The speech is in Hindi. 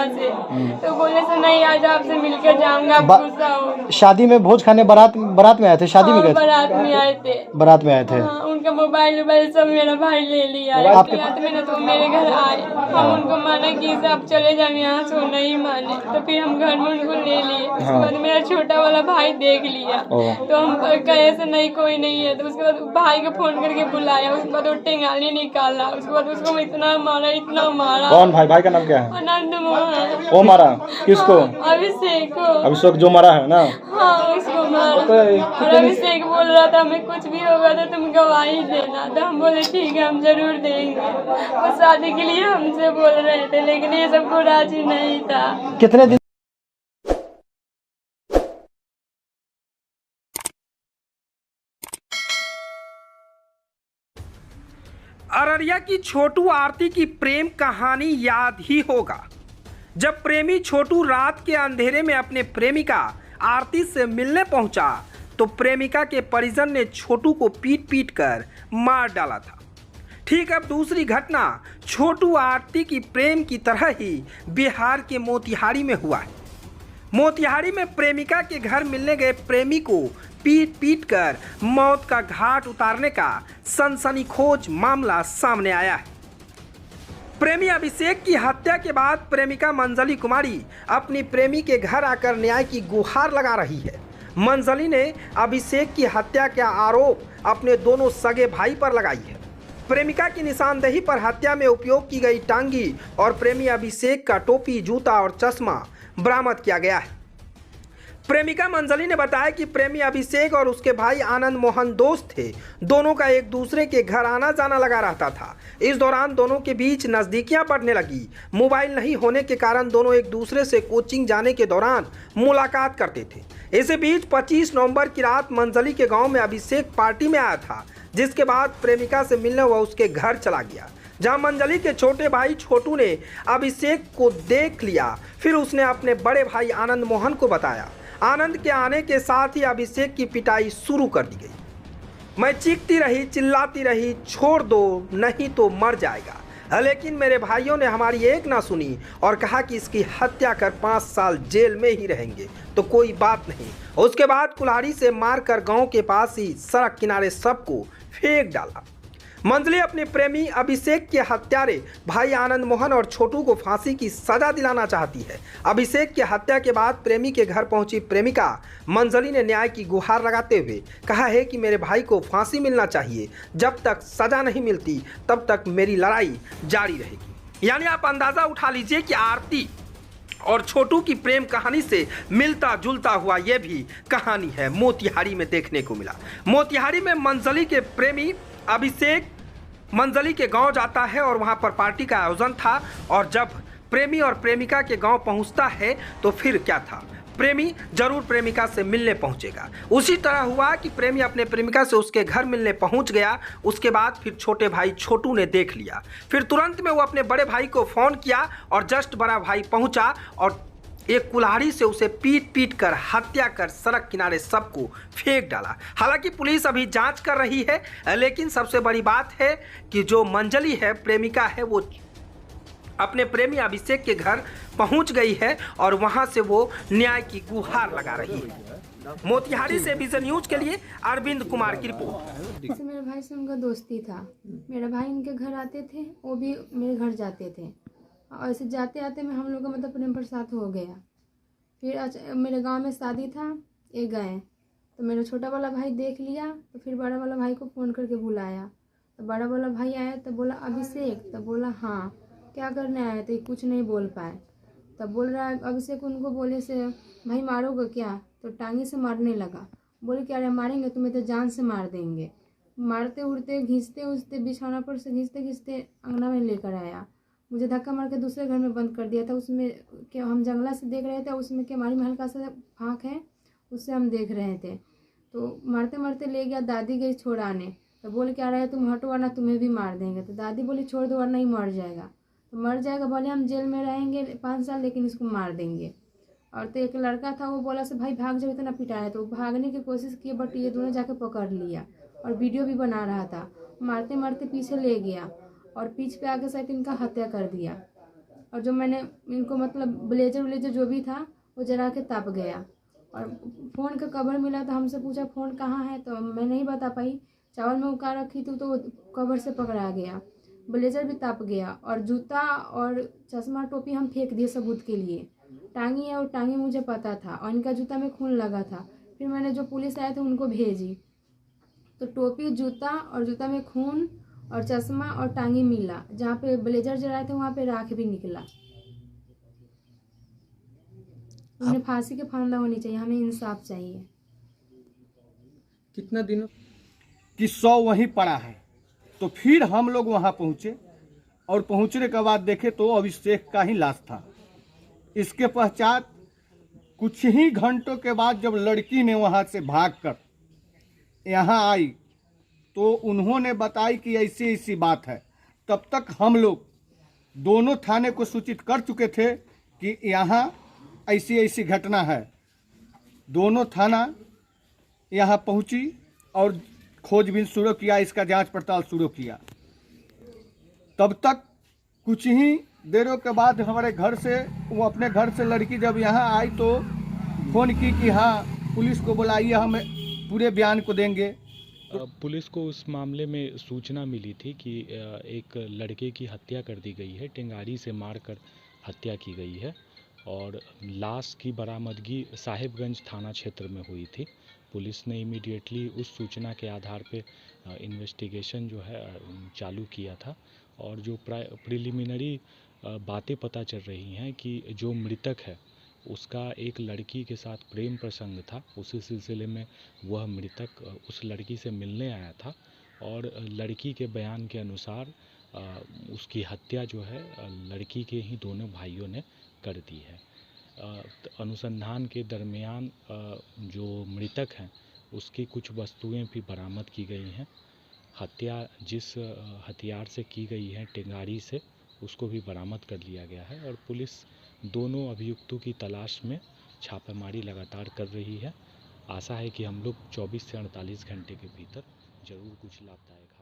वहाँ से, तो बोले से नहीं आज आपसे मिलकर जाऊंगा, आप गुस्सा हो। शादी में भोज खाने बारात में आए थे? शादी में गए थे? बारात में आए थे। बारात में आए थे। हाँ, उनका मोबाइल सब मेरा भाई ले लिया। रात में तो मेरे घर आए, हम उनको माना कि आप चले जाओ यहाँ से, नहीं माने, तो फिर हम घर में उनको ले लिए। उसके बाद मेरा छोटा वाला भाई देख लिया, तो हम कहे से नहीं कोई नहीं है, तो उसके बाद भाई को फोन करके बुलाया, उसके बाद वो टेंगाली निकाला, उसके बाद उसको इतना मारा। कौन भाई? भाई का नाम क्या है? आनंद मोहन। वो मारा किसको? अभिषेक को। अभिषेक जो मारा है ना? हाँ, उसको मारा। और अभिषेक बोल रहा था हमें कुछ भी होगा तो तुम गवाही देना, तो हम बोले ठीक है हम जरूर देंगे। वो शादी के लिए हमसे बोल रहे थे, लेकिन ये सबको राजी नहीं था। कितने दिन? अररिया की छोटू आरती की प्रेम कहानी याद ही होगा। जब प्रेमी छोटू रात के अंधेरे में अपने प्रेमिका आरती से मिलने पहुंचा तो प्रेमिका के परिजन ने छोटू को पीट पीट कर मार डाला था। ठीक अब दूसरी घटना छोटू आरती की प्रेम की तरह ही बिहार के मोतिहारी में हुआ है। मोतिहारी में प्रेमिका के घर मिलने गए प्रेमी को पीट पीट कर मौत का घाट उतारने का सनसनीखेज मामला सामने आया है। प्रेमी अभिषेक की हत्या के बाद प्रेमिका मंजली कुमारी अपनी प्रेमी के घर आकर न्याय की गुहार लगा रही है। मंजली ने अभिषेक की हत्या का आरोप अपने दोनों सगे भाई पर लगाई है। प्रेमिका की निशानदेही पर हत्या में उपयोग की गई टांगी और प्रेमी अभिषेक का टोपी, जूता और चश्मा बरामद किया गया है। प्रेमिका मंजली ने बताया कि प्रेमी अभिषेक और उसके भाई आनंद मोहन दोस्त थे। दोनों का एक दूसरे के घर आना जाना लगा रहता था। इस दौरान दोनों के बीच नज़दीकियां बढ़ने लगी। मोबाइल नहीं होने के कारण दोनों एक दूसरे से कोचिंग जाने के दौरान मुलाकात करते थे। इसी बीच 25 नवंबर की रात मंजली के गांव में अभिषेक पार्टी में आया था, जिसके बाद प्रेमिका से मिलने वह उसके घर चला गया, जहां मंजली के छोटे भाई छोटू ने अभिषेक को देख लिया। फिर उसने अपने बड़े भाई आनंद मोहन को बताया। आनंद के आने के साथ ही अभिषेक की पिटाई शुरू कर दी गई। मैं चीखती रही, चिल्लाती रही, छोड़ दो नहीं तो मर जाएगा, लेकिन मेरे भाइयों ने हमारी एक ना सुनी और कहा कि इसकी हत्या कर 5 साल जेल में ही रहेंगे तो कोई बात नहीं। उसके बाद कुल्हाड़ी से मारकर गांव के पास ही सड़क किनारे सबको फेंक डाला। मंजली अपने प्रेमी अभिषेक के हत्यारे भाई आनंद मोहन और छोटू को फांसी की सजा दिलाना चाहती है। अभिषेक की हत्या के बाद प्रेमी के घर पहुंची प्रेमिका मंजली ने न्याय की गुहार लगाते हुए कहा है कि मेरे भाई को फांसी मिलना चाहिए, जब तक सजा नहीं मिलती तब तक मेरी लड़ाई जारी रहेगी। यानी आप अंदाजा उठा लीजिए कि आरती और छोटू की प्रेम कहानी से मिलता जुलता हुआ यह भी कहानी है मोतिहारी में देखने को मिला। मोतिहारी में मंजली के प्रेमी अभिषेक मंजली के गांव जाता है और वहां पर पार्टी का आयोजन था, और जब प्रेमी और प्रेमिका के गांव पहुंचता है तो फिर क्या था, प्रेमी जरूर प्रेमिका से मिलने पहुंचेगा। उसी तरह हुआ कि प्रेमी अपने प्रेमिका से उसके घर मिलने पहुंच गया। उसके बाद फिर छोटे भाई छोटू ने देख लिया। फिर तुरंत में वो अपने बड़े भाई को फ़ोन किया और जस्ट बड़ा भाई पहुंचा और एक कुल्हाड़ी से उसे पीट पीट कर हत्या कर सड़क किनारे सबको फेंक डाला। हालांकि पुलिस अभी जांच कर रही है, लेकिन सबसे बड़ी बात है कि जो मंजली है, प्रेमिका है, वो अपने प्रेमी अभिषेक के घर पहुंच गई है और वहां से वो न्याय की गुहार लगा रही है। मोतिहारी से विजन न्यूज के लिए अरविंद कुमार की रिपोर्ट। मेरे भाई से उनका दोस्ती था। मेरा भाई इनके घर आते थे, वो भी मेरे घर जाते थे, और ऐसे जाते आते में हम लोग का मतलब प्रेम बरसात हो गया। फिर मेरे गांव में शादी था, एक गए तो मेरा छोटा वाला भाई देख लिया, तो फिर बड़ा वाला भाई को फ़ोन करके बुलाया। तो बड़ा वाला भाई आया तो बोला अभिषेक, तो बोला हाँ क्या करने आए थे, कुछ नहीं बोल पाए। तब बोल रहा है अभिषेक उनको बोले से भाई मारोगे क्या, तो टांगी से मारने लगा। बोले कि अरे मारेंगे तुम्हें तो जान से मार देंगे। मारते उड़ते घिसते उड़ते बिछौना पर से घिसते घिसते अंगना में लेकर आया, मुझे धक्का मार के दूसरे घर में बंद कर दिया था। उसमें क्या हम जंगला से देख रहे थे, उसमें केमारी में हल्का सा फाँक है, उससे हम देख रहे थे। तो मारते मारते ले गया, दादी गई छोड़ाने, तो बोल के आ रहा है तुम हटो वरना तुम्हें भी मार देंगे। तो दादी बोली छोड़ दो वरना ही मर जाएगा। तो मर जाएगा बोले हम जेल में रहेंगे 5 साल, लेकिन इसको मार देंगे। और तो एक लड़का था, वो बोला से भाई भाग जाओ, इतना पिटाया। तो भागने की कोशिश की, बट ये दोनों जाके पकड़ लिया और वीडियो भी बना रहा था। मारते मारते पीछे ले गया और पीछ पे आके शायद इनका हत्या कर दिया। और जो मैंने इनको मतलब ब्लेजर जो भी था वो जला के तप गया। और फ़ोन का कवर मिला तो हमसे पूछा फ़ोन कहाँ है, तो मैं नहीं बता पाई। चावल में उका रखी थी तो कवर से पकड़ा गया। ब्लेजर भी तप गया और जूता और चश्मा टोपी हम फेंक दिए सबूत के लिए। टांगी है और टांगी मुझे पता था और इनका जूता में खून लगा था। फिर मैंने जो पुलिस आए थे उनको भेजी तो टोपी, जूता और जूता में खून और चश्मा और टांगी मिला। जहाँ पे ब्लेजर जलाए थे वहाँ पे राख भी निकला। उन्हें फांसी के फांदा होनी चाहिए, हमें इंसाफ चाहिए। कितना दिनों कि 100 वहीं पड़ा है। तो फिर हम लोग वहाँ पहुँचे और पहुँचने के बाद देखे तो अभिषेक का ही लाश था। इसके पश्चात कुछ ही घंटों के बाद जब लड़की ने वहाँ से भागकर यहाँ आई तो उन्होंने बताई कि ऐसी ऐसी बात है। तब तक हम लोग दोनों थाने को सूचित कर चुके थे कि यहाँ ऐसी ऐसी घटना है। दोनों थाना यहाँ पहुँची और खोजबीन शुरू किया, इसका जांच पड़ताल शुरू किया। तब तक कुछ ही देरों के बाद हमारे घर से, वो अपने घर से लड़की जब यहाँ आई तो फ़ोन की कि हाँ पुलिस को बुलाइए, हम पूरे बयान को देंगे। पुलिस को उस मामले में सूचना मिली थी कि एक लड़के की हत्या कर दी गई है, टेंगारी से मारकर हत्या की गई है और लाश की बरामदगी साहिबगंज थाना क्षेत्र में हुई थी। पुलिस ने इमीडिएटली उस सूचना के आधार पे इन्वेस्टिगेशन जो है चालू किया था और जो प्रिलिमिनरी बातें पता चल रही हैं कि जो मृतक है उसका एक लड़की के साथ प्रेम प्रसंग था। उसी सिलसिले में वह मृतक उस लड़की से मिलने आया था और लड़की के बयान के अनुसार उसकी हत्या जो है लड़की के ही दोनों भाइयों ने कर दी है। अनुसंधान के दरमियान जो मृतक हैं उसकी कुछ वस्तुएं भी बरामद की गई हैं। हत्या जिस हथियार से की गई है टेंगारी से, उसको भी बरामद कर लिया गया है और पुलिस दोनों अभियुक्तों की तलाश में छापेमारी लगातार कर रही है। आशा है कि हम लोग 24 से 48 घंटे के भीतर ज़रूर कुछ लाभदायक